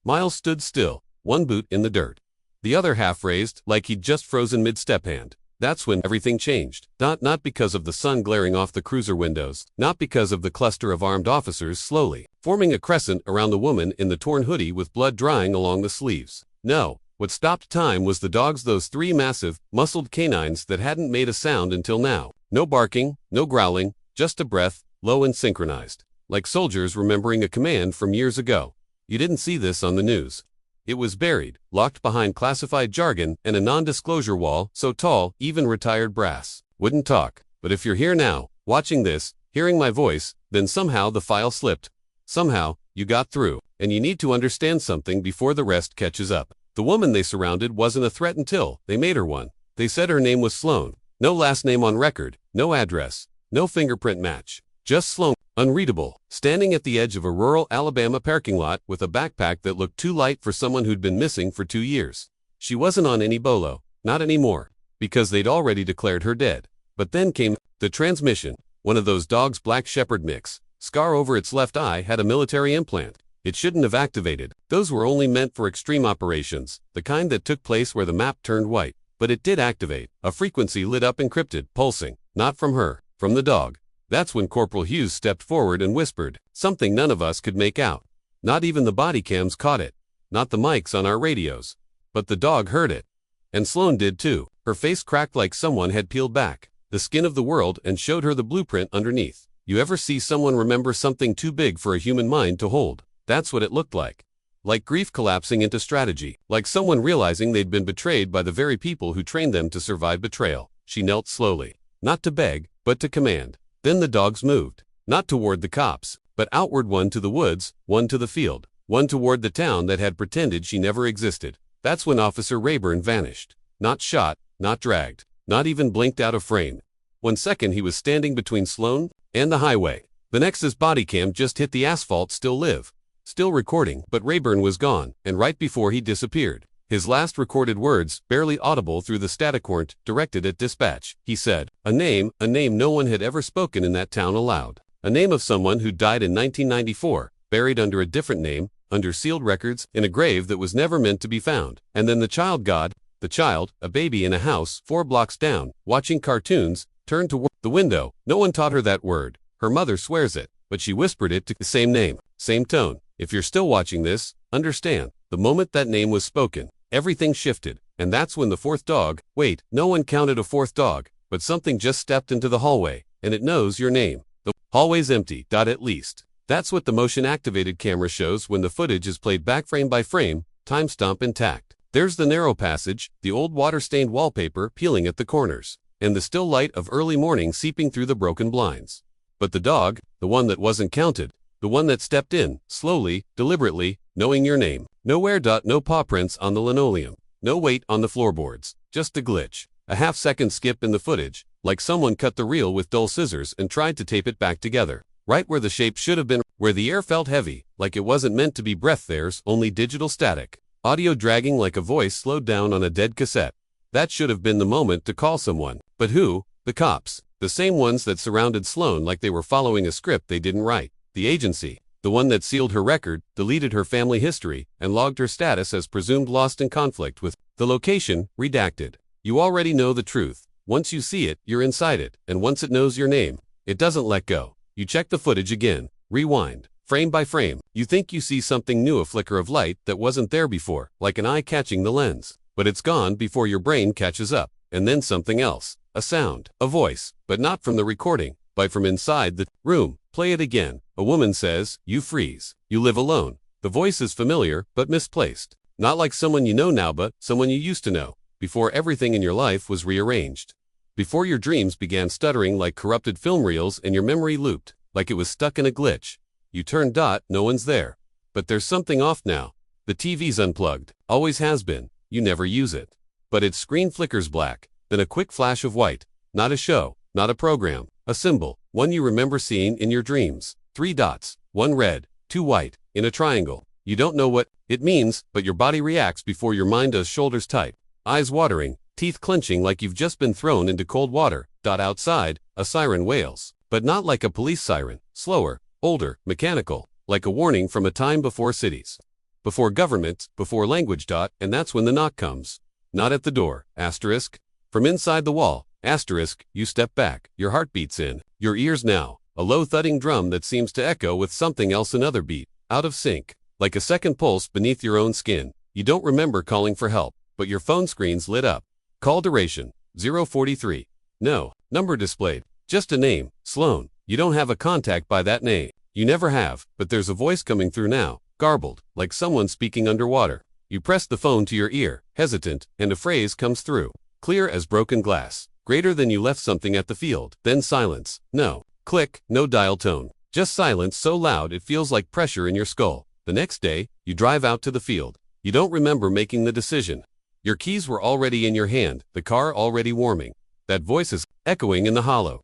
Miles stood still, one boot in the dirt, the other half raised like he'd just frozen mid-step hand. That's when everything changed. Not because of the sun glaring off the cruiser windows, not because of the cluster of armed officers slowly forming a crescent around the woman in the torn hoodie with blood drying along the sleeves. No, what stopped time was the dogs, those three massive, muscled canines that hadn't made a sound until now. No barking, no growling, just a breath, low and synchronized, like soldiers remembering a command from years ago. You didn't see this on the news. It was buried, locked behind classified jargon and a non-disclosure wall so tall even retired brass wouldn't talk. But if you're here now, watching this, hearing my voice, then somehow the file slipped. Somehow, you got through, and you need to understand something before the rest catches up. The woman they surrounded wasn't a threat until they made her one. They said her name was Sloan. No last name on record, no address, no fingerprint match. Just Sloan, unreadable, standing at the edge of a rural Alabama parking lot with a backpack that looked too light for someone who'd been missing for 2 years. She wasn't on any bolo, not anymore, because they'd already declared her dead. But then came the transmission. One of those dogs' black shepherd mix. Scar over its left eye had a military implant. It shouldn't have activated. Those were only meant for extreme operations, the kind that took place where the map turned white. But it did activate. A frequency lit up encrypted, pulsing. Not from her, from the dog. That's when Corporal Hughes stepped forward and whispered something none of us could make out. Not even the body cams caught it. Not the mics on our radios. But the dog heard it. And Sloan did too. Her face cracked like someone had peeled back the skin of the world and showed her the blueprint underneath. You ever see someone remember something too big for a human mind to hold? That's what it looked like. Like grief collapsing into strategy. Like someone realizing they'd been betrayed by the very people who trained them to survive betrayal. She knelt slowly. Not to beg, but to command. Then the dogs moved. Not toward the cops, but outward, one to the woods, one to the field, one toward the town that had pretended she never existed. That's when Officer Rayburn vanished. Not shot, not dragged, not even blinked out of frame. 1 second he was standing between Sloan and the highway. The next his body cam just hit the asphalt, still live. Still recording, but Rayburn was gone, and right before he disappeared, his last recorded words, barely audible through the static, weren't directed at dispatch. He said, a name no one had ever spoken in that town aloud. A name of someone who died in 1994, buried under a different name, under sealed records, in a grave that was never meant to be found. And then the child God, the child, a baby in a house 4 blocks down, watching cartoons, turned toward the window. No one taught her that word. Her mother swears it, but she whispered it to the same name, same tone. If you're still watching this, understand, the moment that name was spoken, everything shifted, and that's when the 4th dog, wait, no one counted a 4th dog, but something just stepped into the hallway, and it knows your name. The hallway's empty, at least. That's what the motion-activated camera shows when the footage is played back frame by frame, timestamp intact. There's the narrow passage, the old water-stained wallpaper peeling at the corners, and the still light of early morning seeping through the broken blinds. But the dog, the one that wasn't counted, the one that stepped in, slowly, deliberately, knowing your name. Nowhere. No paw prints on the linoleum. No weight on the floorboards. Just a glitch. A half-second skip in the footage, like someone cut the reel with dull scissors and tried to tape it back together. Right where the shape should have been, where the air felt heavy, like it wasn't meant to be breath. There's only digital static. Audio dragging like a voice slowed down on a dead cassette. That should have been the moment to call someone. But who? The cops. The same ones that surrounded Sloan like they were following a script they didn't write. The agency, the one that sealed her record, deleted her family history, and logged her status as presumed lost in conflict with the location, redacted. You already know the truth. Once you see it, you're inside it, and once it knows your name, it doesn't let go. You check the footage again, rewind, frame by frame. You think you see something new, a flicker of light that wasn't there before, like an eye catching the lens. But it's gone before your brain catches up, and then something else, a sound, a voice, but not from the recording, but from inside the room. Play it again. A woman says, you freeze. You live alone. The voice is familiar, but misplaced. Not like someone you know now, but someone you used to know, before everything in your life was rearranged. Before your dreams began stuttering like corrupted film reels and your memory looped, like it was stuck in a glitch. You turn. No one's there. But there's something off now. The TV's unplugged. Always has been. You never use it. But its screen flickers black, then a quick flash of white. Not a show, not a program. A symbol, one you remember seeing in your dreams. 3 dots, 1 red, 2 white, in a triangle. You don't know what it means, but your body reacts before your mind does. Shoulders tight, eyes watering, teeth clenching like you've just been thrown into cold water. Outside, a siren wails. But not like a police siren, slower, older, mechanical, like a warning from a time before cities. before government, before language. And that's when the knock comes. Not at the door, asterisk. From inside the wall, asterisk, you step back, your heart beats in your ears now, a low thudding drum that seems to echo with something else, another beat, out of sync, like a second pulse beneath your own skin. You don't remember calling for help, but your phone screen's lit up. Call duration, 043. No number displayed, just a name, Sloan. You don't have a contact by that name. You never have, but there's a voice coming through now, garbled, like someone speaking underwater. You press the phone to your ear, hesitant, and a phrase comes through, clear as broken glass. Greater than you left something at the field. Then silence. No click, no dial tone. Just silence so loud it feels like pressure in your skull. The next day, you drive out to the field. You don't remember making the decision. Your keys were already in your hand, the car already warming. That voice is echoing in the hollow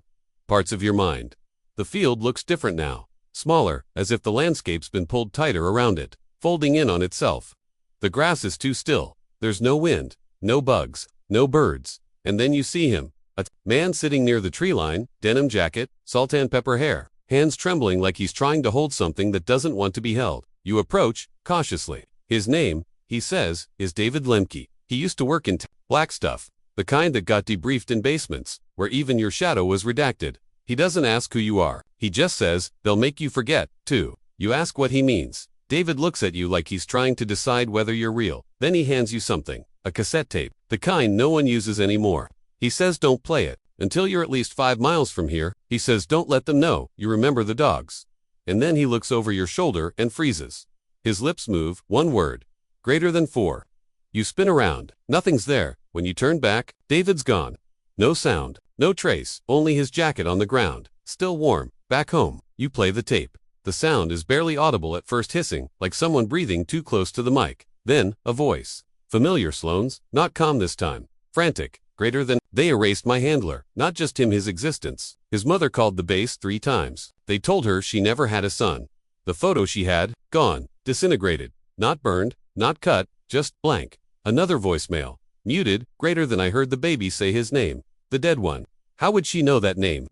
parts of your mind. The field looks different now. Smaller, as if the landscape's been pulled tighter around it, folding in on itself. The grass is too still. There's no wind, no bugs, no birds. And then you see him, a man sitting near the tree line, denim jacket, salt and pepper hair, hands trembling like he's trying to hold something that doesn't want to be held. You approach, cautiously. His name, he says, is David Lemke. He used to work in black stuff, the kind that got debriefed in basements, where even your shadow was redacted. He doesn't ask who you are. He just says, they'll make you forget, too. You ask what he means. David looks at you like he's trying to decide whether you're real. Then he hands you something, a cassette tape, the kind no one uses anymore. He says don't play it until you're at least 5 miles from here. He says don't let them know you remember the dogs. And then he looks over your shoulder and freezes. His lips move, one word, greater than 4. You spin around, nothing's there. When you turn back, David's gone. No sound, no trace, only his jacket on the ground, still warm. Back home, you play the tape. The sound is barely audible at first, hissing, like someone breathing too close to the mic. Then, a voice. Familiar, Sloan's, not calm this time. Frantic, greater than. They erased my handler, not just him, his existence. His mother called the base 3 times. They told her she never had a son. The photo she had, gone, disintegrated. Not burned, not cut, just blank. Another voicemail. Muted, greater than. I heard the baby say his name. The dead one. How would she know that name?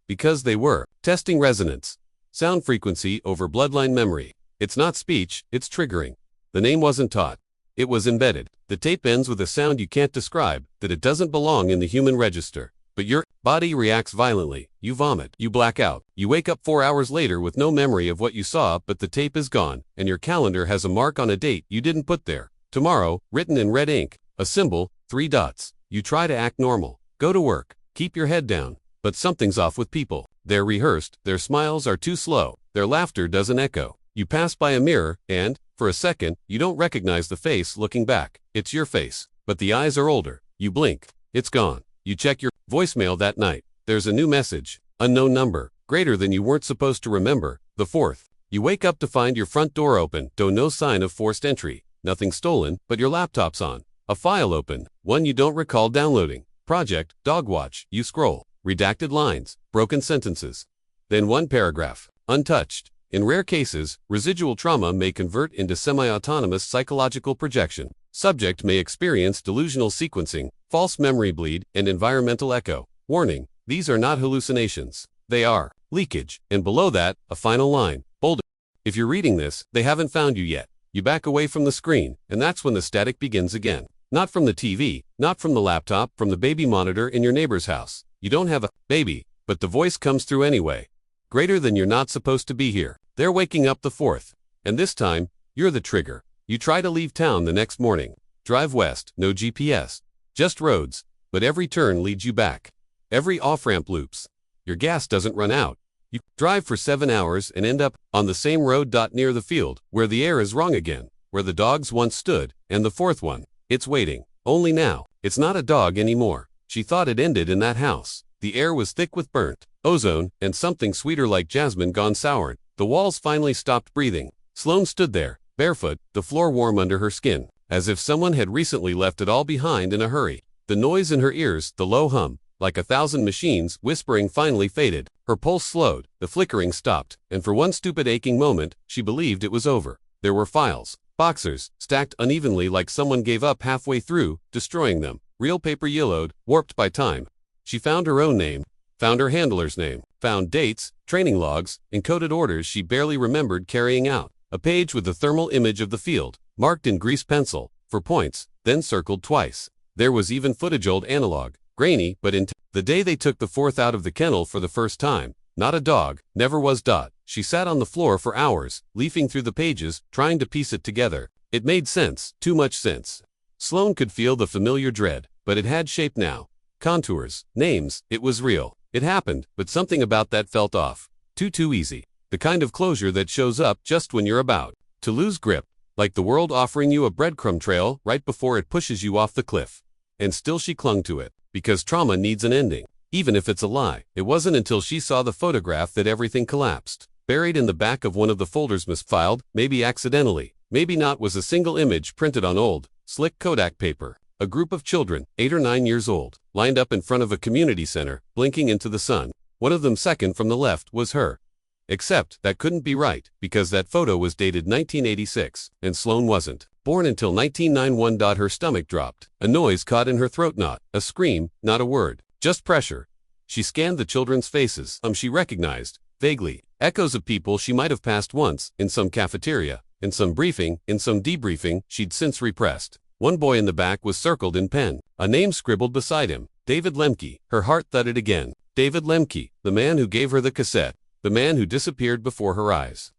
Because they were testing resonance. Sound frequency over bloodline memory. It's not speech, it's triggering. The name wasn't taught. It was embedded. The tape ends with a sound you can't describe, that it doesn't belong in the human register. But your body reacts violently. You vomit. You black out. You wake up 4 hours later with no memory of what you saw, but the tape is gone, and your calendar has a mark on a date you didn't put there. Tomorrow, written in red ink. A symbol, 3 dots. You try to act normal. Go to work. Keep your head down. But something's off with people. They're rehearsed, their smiles are too slow, their laughter doesn't echo. You pass by a mirror, and, for a second, you don't recognize the face looking back. It's your face, but the eyes are older. You blink. It's gone. You check your voicemail that night. There's a new message. Unknown number. Greater than you weren't supposed to remember. The 4th. You wake up to find your front door open, though no sign of forced entry. Nothing stolen, but your laptop's on. A file open, one you don't recall downloading. Project, Dogwatch. You scroll. Redacted lines, broken sentences. Then one paragraph, untouched. In rare cases, residual trauma may convert into semi-autonomous psychological projection. Subject may experience delusional sequencing, false memory bleed, and environmental echo. Warning, these are not hallucinations. They are leakage. And below that, a final line, bold. If you're reading this, they haven't found you yet. You back away from the screen, and that's when the static begins again. Not from the TV, not from the laptop, from the baby monitor in your neighbor's house. You don't have a baby, but the voice comes through anyway. Greater than. You're not supposed to be here. They're waking up the 4th. And this time, you're the trigger. You try to leave town the next morning. Drive west, no GPS. Just roads, but every turn leads you back. Every off-ramp loops. Your gas doesn't run out. You drive for 7 hours and end up on the same road. Near the field, where the air is wrong again, where the dogs once stood, and the 4th one. It's waiting. Only now, it's not a dog anymore. She thought it ended in that house. The air was thick with burnt ozone, and something sweeter like jasmine gone sour. The walls finally stopped breathing. Sloan stood there, barefoot, the floor warm under her skin, as if someone had recently left it all behind in a hurry. The noise in her ears, the low hum, like 1,000 machines whispering, finally faded. Her pulse slowed, the flickering stopped, and for one stupid aching moment, she believed it was over. There were files, boxers, stacked unevenly like someone gave up halfway through, destroying them. Real paper yellowed, warped by time. She found her own name, found her handler's name, found dates, training logs, encoded orders she barely remembered carrying out. A page with the thermal image of the field, marked in grease pencil, for points, then circled twice. There was even footage, old analog, grainy, but intact. The day they took the fourth out of the kennel for the first time. Not a dog, never was. She sat on the floor for hours, leafing through the pages, trying to piece it together. It made sense, too much sense. Sloane could feel the familiar dread, but it had shape now. Contours, names, it was real. It happened, but something about that felt off. Too easy. The kind of closure that shows up just when you're about to lose grip, like the world offering you a breadcrumb trail right before it pushes you off the cliff. And still she clung to it, because trauma needs an ending, even if it's a lie. It wasn't until she saw the photograph that everything collapsed. Buried in the back of one of the folders, misfiled, maybe accidentally, maybe not, was a single image printed on old, slick Kodak paper. A group of children, 8 or 9 years old, lined up in front of a community center, blinking into the sun. One of them, second from the left, was her. Except that couldn't be right, because that photo was dated 1986, and Sloane wasn't born until 1991. Her stomach dropped. A noise caught in her throat, not a scream, not a word, just pressure. She scanned the children's faces. She recognized, vaguely, echoes of people she might have passed once, in some cafeteria, in some briefing, in some debriefing she'd since repressed. One boy in the back was circled in pen, a name scribbled beside him, David Lemke. Her heart thudded again. David Lemke, the man who gave her the cassette, the man who disappeared before her eyes.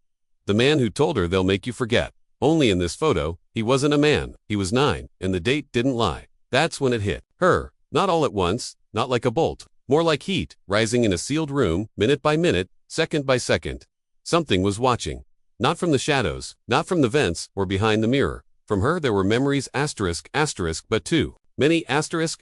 The man who told her they'll make you forget. Only in this photo, he wasn't a man, he was 9, and the date didn't lie. That's when it hit her, not all at once, not like a bolt, more like heat, rising in a sealed room, minute by minute, second by second. Something was watching. Not from the shadows, not from the vents, or behind the mirror. From her there were memories, asterisk, but too many, asterisk,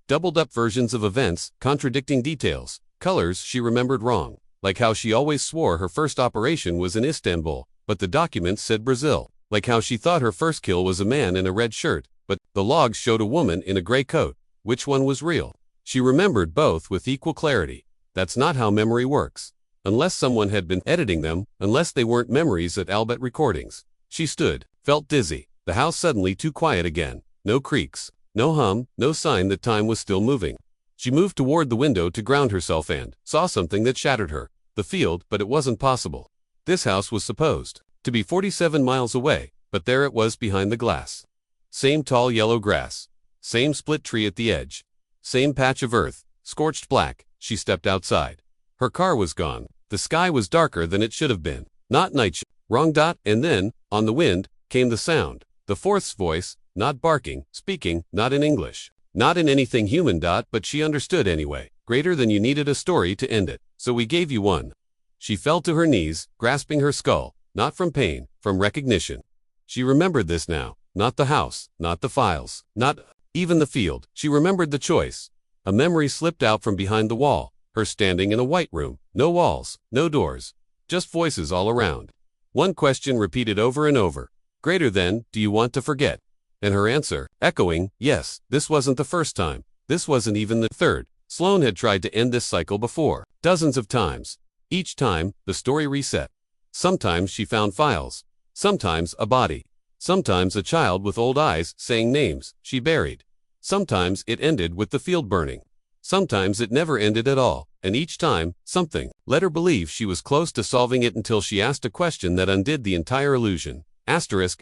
doubled up versions of events, contradicting details, colors she remembered wrong, like how she always swore her first operation was in Istanbul, but the documents said Brazil, like how she thought her first kill was a man in a red shirt, but the logs showed a woman in a gray coat. Which one was real? She remembered both with equal clarity. That's not how memory works. Unless someone had been editing them, unless they weren't memories at Albert recordings. She stood, felt dizzy. The house suddenly too quiet again. No creaks, no hum, no sign that time was still moving. She moved toward the window to ground herself and saw something that shattered her. The field, but it wasn't possible. This house was supposed to be 47 miles away, but there it was behind the glass. Same tall yellow grass. Same split tree at the edge. Same patch of earth, scorched black. She stepped outside. Her car was gone. The sky was darker than it should have been. Not night shift. Wrong. And then, on the wind, came the sound. The fourth's voice, not barking, speaking, not in English, not in anything human. But she understood anyway. Greater than you needed a story to end it, so we gave you one. She fell to her knees, grasping her skull, not from pain, from recognition. She remembered this now, not the house, not the files, not even the field. She remembered the choice. A memory slipped out from behind the wall, her standing in a white room, no walls, no doors, just voices all around. One question repeated over and over. Greater than, do you want to forget? And her answer, echoing, yes. This wasn't the first time. This wasn't even the third. Sloane had tried to end this cycle before, dozens of times. Each time, the story reset. Sometimes she found files. Sometimes a body. Sometimes a child with old eyes saying names she buried. Sometimes it ended with the field burning. Sometimes it never ended at all, and each time, something let her believe she was close to solving it until she asked a question that undid the entire illusion. Asterisk,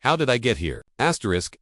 how did I get here? Asterisk,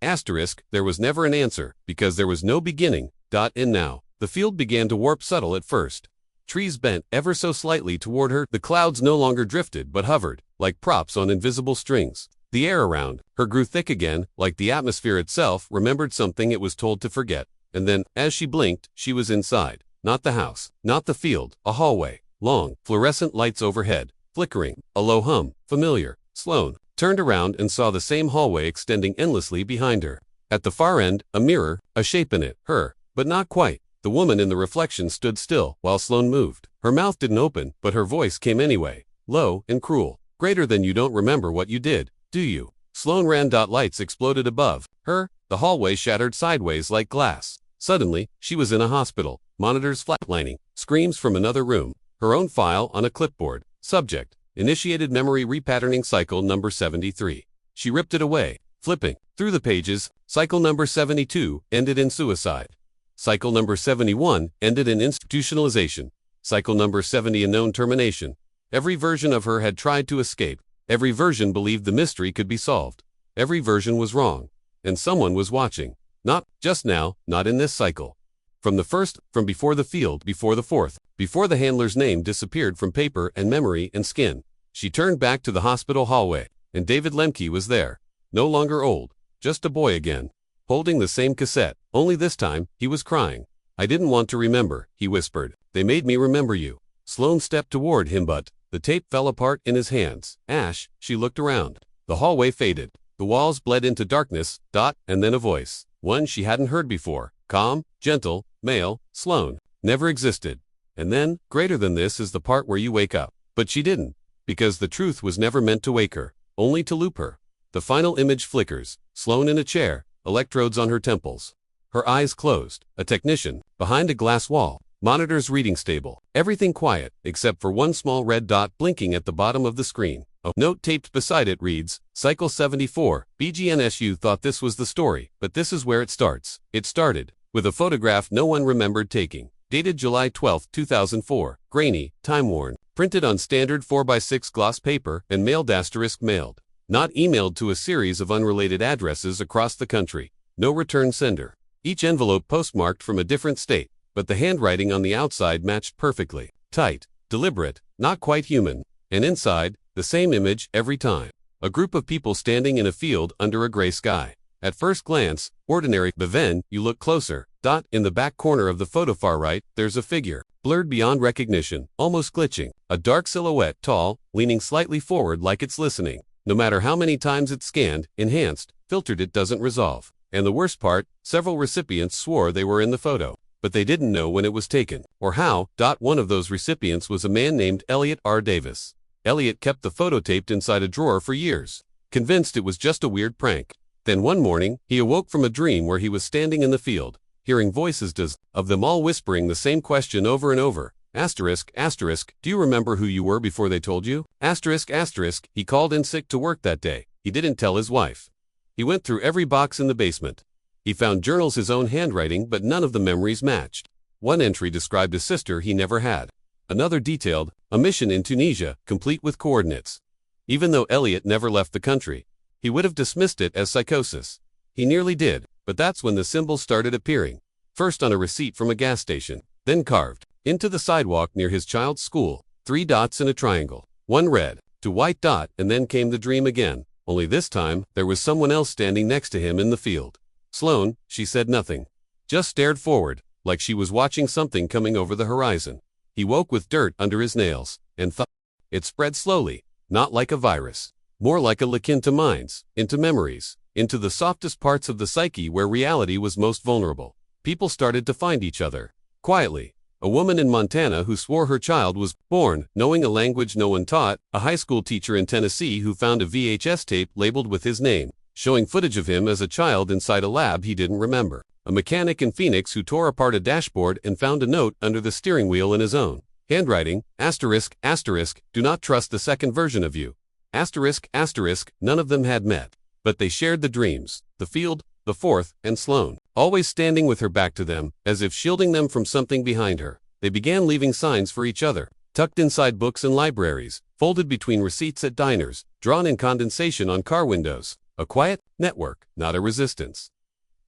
there was never an answer, because there was no beginning. And now, the field began to warp, subtle at first. Trees bent ever so slightly toward her. The clouds no longer drifted but hovered, like props on invisible strings. The air around her grew thick again, like the atmosphere itself remembered something it was told to forget. And then, as she blinked, she was inside. Not the house, not the field, a hallway. Long, fluorescent lights overhead, flickering, a low hum, familiar. Sloane turned around and saw the same hallway extending endlessly behind her. At the far end, a mirror, a shape in it, her, but not quite. The woman in the reflection stood still while Sloane moved. Her mouth didn't open, but her voice came anyway, low and cruel. Greater than, you don't remember what you did, do you? Sloane ran. Lights exploded above her. The hallway shattered sideways like glass. Suddenly, she was in a hospital. Monitors flatlining. Screams from another room. Her own file on a clipboard. Subject: initiated memory repatterning cycle number 73. She ripped it away, flipping through the pages. Cycle number 72 ended in suicide. Cycle number 71 ended in institutionalization. Cycle number 70 unknown termination. Every version of her had tried to escape, Every version believed the mystery could be solved. Every version was wrong. And someone was watching. Not just now, not in this cycle. From the first, from before the field, before the fourth, before the handler's name disappeared from paper and memory and skin. She turned back to the hospital hallway, and David Lemke was there. No longer old, just a boy again. Holding the same cassette, only this time, he was crying. I didn't want to remember, he whispered. They made me remember you. Sloane stepped toward him but the tape fell apart in his hands. Ash, she looked around. The hallway faded. The walls bled into darkness, and then a voice. One she hadn't heard before. Calm, gentle, male, Sloane. Never existed. And then, greater than this is the part where you wake up. But she didn't. Because the truth was never meant to wake her. Only to loop her. The final image flickers. Sloane in a chair, electrodes on her temples. Her eyes closed. A technician, behind a glass wall. Monitor's reading stable. Everything quiet, except for one small red dot blinking at the bottom of the screen. A note taped beside it reads, Cycle 74, BGNSU thought this was the story, but this is where it starts. It started with a photograph no one remembered taking. Dated July 12, 2004, grainy, time-worn, printed on standard 4x6 gloss paper and mailed ** mailed. Not emailed to a series of unrelated addresses across the country. No return sender. Each envelope postmarked from a different state, but the handwriting on the outside matched perfectly. Tight, deliberate, not quite human. And inside, the same image every time. A group of people standing in a field under a gray sky. At first glance, ordinary, but then, you look closer. In the back corner of the photo far right, there's a figure. Blurred beyond recognition, almost glitching. A dark silhouette, tall, leaning slightly forward like it's listening. No matter how many times it's scanned, enhanced, filtered, it doesn't resolve. And the worst part, several recipients swore they were in the photo. But they didn't know when it was taken, or how. One of those recipients was a man named Elliot R. Davis. Elliot kept the photo taped inside a drawer for years, convinced it was just a weird prank. Then one morning, he awoke from a dream where he was standing in the field, hearing voices of them all whispering the same question over and over. Asterisk, asterisk, do you remember who you were before they told you? Asterisk, asterisk, he called in sick to work that day. He didn't tell his wife. He went through every box in the basement. He found journals his own handwriting, but none of the memories matched. One entry described a sister he never had. Another detailed a mission in Tunisia, complete with coordinates. Even though Elliot never left the country, he would have dismissed it as psychosis. He nearly did, but that's when the symbols started appearing. First on a receipt from a gas station, then carved into the sidewalk near his child's school. 3 dots in a triangle. One red to white dot, and then came the dream again. Only this time, there was someone else standing next to him in the field. Sloane, she said nothing. Just stared forward, like she was watching something coming over the horizon. He woke with dirt under his nails, and thought. It spread slowly, not like a virus. More like a leak into minds, into memories, into the softest parts of the psyche where reality was most vulnerable. People started to find each other. Quietly. A woman in Montana who swore her child was born, knowing a language no one taught, a high school teacher in Tennessee who found a VHS tape labeled with his name, showing footage of him as a child inside a lab he didn't remember. A mechanic in Phoenix who tore apart a dashboard and found a note under the steering wheel in his own handwriting, asterisk, asterisk, do not trust the second version of you. Asterisk, asterisk, none of them had met. But they shared the dreams, the field, the fourth, and Sloane, always standing with her back to them, as if shielding them from something behind her. They began leaving signs for each other, tucked inside books in libraries, folded between receipts at diners, drawn in condensation on car windows. A quiet network, not a resistance.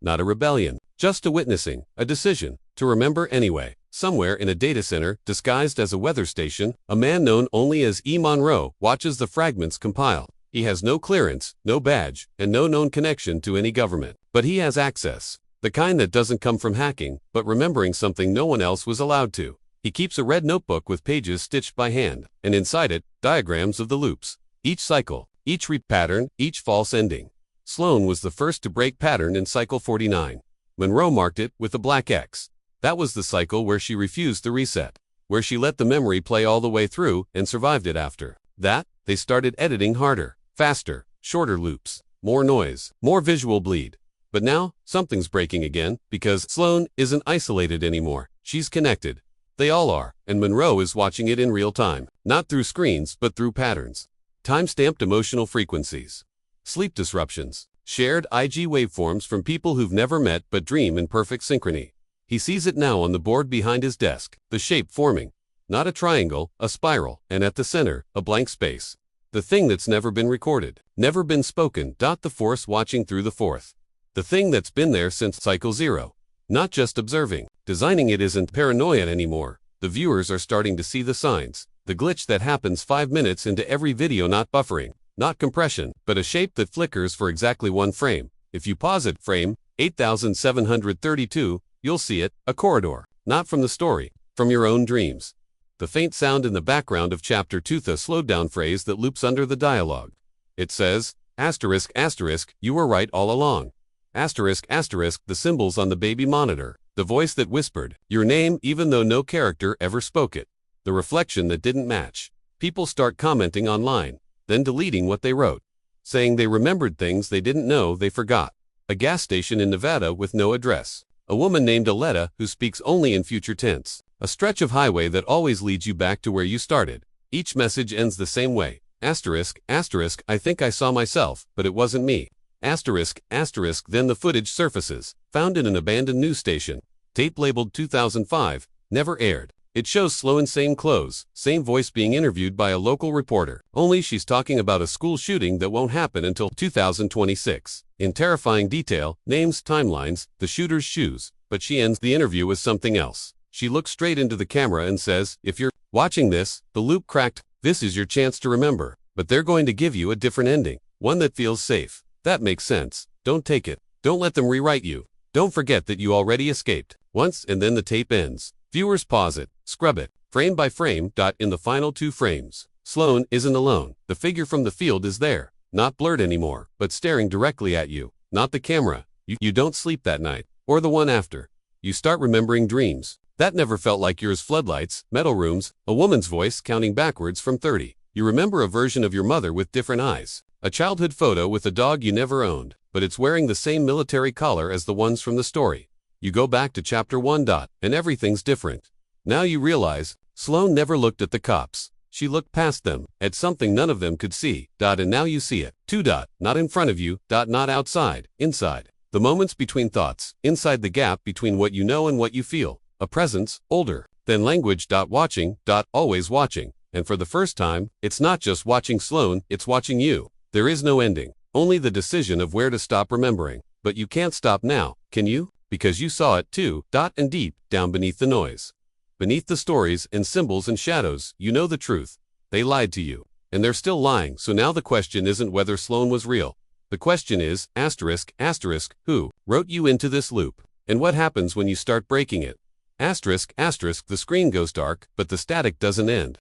Not a rebellion, just a witnessing, a decision, to remember anyway. Somewhere in a data center, disguised as a weather station, a man known only as E. Monroe watches the fragments compile. He has no clearance, no badge, and no known connection to any government. But he has access. The kind that doesn't come from hacking, but remembering something no one else was allowed to. He keeps a red notebook with pages stitched by hand, and inside it, diagrams of the loops. Each cycle, each pattern, each false ending. Sloane was the first to break pattern in cycle 49. Monroe marked it with a black X. That was the cycle where she refused the reset, where she let the memory play all the way through and survived it after. That, they started editing harder, faster, shorter loops, more noise, more visual bleed. But now, something's breaking again, because Sloane isn't isolated anymore. She's connected. They all are, and Monroe is watching it in real time, not through screens, but through patterns. Time-stamped emotional frequencies. Sleep disruptions. Shared IG waveforms from people who've never met but dream in perfect synchrony. He sees it now on the board behind his desk, the shape forming. Not a triangle, a spiral, and at the center, a blank space. The thing that's never been recorded, never been spoken. The force watching through the fourth. The thing that's been there since cycle 0. Not just observing. Designing it isn't paranoia anymore. The viewers are starting to see the signs. The glitch that happens 5 minutes into every video, not buffering, not compression, but a shape that flickers for exactly 1 frame. If you pause it, frame 8732, you'll see it, a corridor. Not from the story, from your own dreams. The faint sound in the background of chapter 2, the slowed down phrase that loops under the dialogue. It says, asterisk, asterisk, you were right all along. Asterisk, asterisk, the symbols on the baby monitor. The voice that whispered your name even though no character ever spoke it. The reflection that didn't match. People start commenting online, then deleting what they wrote, saying they remembered things they didn't know they forgot. A gas station in Nevada with no address. A woman named Aletta who speaks only in future tense. A stretch of highway that always leads you back to where you started. Each message ends the same way. Asterisk, asterisk, I think I saw myself, but it wasn't me. Asterisk, asterisk, then the footage surfaces, found in an abandoned news station. Tape labeled 2005, never aired. It shows Sloan in same clothes, same voice being interviewed by a local reporter. Only she's talking about a school shooting that won't happen until 2026. In terrifying detail, names, timelines, the shooter's shoes. But she ends the interview with something else. She looks straight into the camera and says, if you're watching this, the loop cracked, this is your chance to remember. But they're going to give you a different ending. One that feels safe. That makes sense. Don't take it. Don't let them rewrite you. Don't forget that you already escaped. Once and then the tape ends. Viewers pause it, scrub it, frame by frame. In the final 2 frames, Sloan isn't alone. The figure from the field is there. Not blurred anymore, but staring directly at you. Not the camera. You don't sleep that night. Or the one after. You start remembering dreams. That never felt like yours. Floodlights, metal rooms, a woman's voice counting backwards from 30. You remember a version of your mother with different eyes. A childhood photo with a dog you never owned, but it's wearing the same military collar as the ones from the story. You go back to chapter 1. And everything's different. Now you realize, Sloan never looked at the cops. She looked past them, at something none of them could see. And now you see it. 2. Not in front of you. Not outside, inside. The moments between thoughts, inside the gap between what you know and what you feel. A presence, older, than language. Watching, always watching. And for the first time, it's not just watching Sloan, it's watching you. There is no ending, only the decision of where to stop remembering. But you can't stop now, can you? Because you saw it too. And deep, down beneath the noise. Beneath the stories and symbols and shadows, you know the truth. They lied to you. And they're still lying, so now the question isn't whether Sloan was real. The question is, asterisk, asterisk, who wrote you into this loop? And what happens when you start breaking it? Asterisk, asterisk, the screen goes dark, but the static doesn't end.